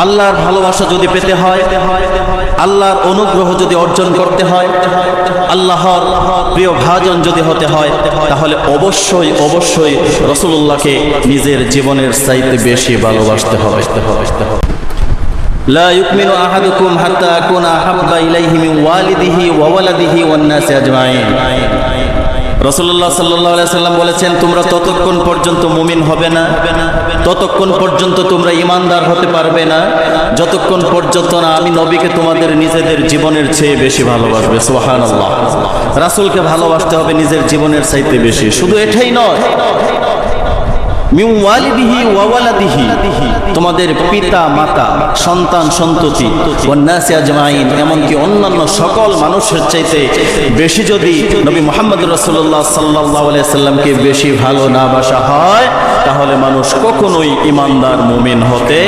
আল্লাহর ভালোবাসা যদি পেতে হয়, আল্লাহর অনুগ্রহ যদি অর্জন করতে হয়, আল্লাহর প্রিয় ভাজন যদি হতে হয়, তাহলে অবশ্যই অবশ্যই রাসূলুল্লাহকে নিজের জীবনের চাইতে বেশি ভালোবাসতে হবে। লা ইউমিনু আহাদুকুম হাত্তা আকুনা আহাব্বা ইলাইহি মিন ওয়ালিদিহি ওয়া ওয়ালাদিহি ওয়ান নাসি আজমাইন। রাসূলুল্লাহ সাল্লাল্লাহু আলাইহি সাল্লাম বলেছেন, তোমরা ততক্ষণ পর্যন্ত মুমিন হবে না, ততক্ষণ পর্যন্ত তোমরা ঈমানদার হতে পারবে না, যতক্ষণ পর্যন্ত না আমি নবীকে তোমাদের নিজেদের জীবনের চেয়ে বেশি ভালোবাসবে। সুবহানাল্লাহ। রাসূলকে ভালোবাসতে হবে নিজের জীবনের চাইতে বেশি। শুধু এটাই নয়, মিন ওয়ালিদিহি ওয়া ওয়ালাদিহি, তোমাদের পিতা মাতা, সন্তান সন্ততি, ওয়ান নাসি আজমাইন, এমনকি অন্যান্য সকল মানুষের চাইতে বেশি যদি নবী মুহাম্মদ রাসূলুল্লাহ সাল্লাল্লাহু আলাইহি সাল্লামকে বেশি ভালো না বাসা হয়, তাহলে মানুষ কখনোই ঈমানদার মুমিন হতে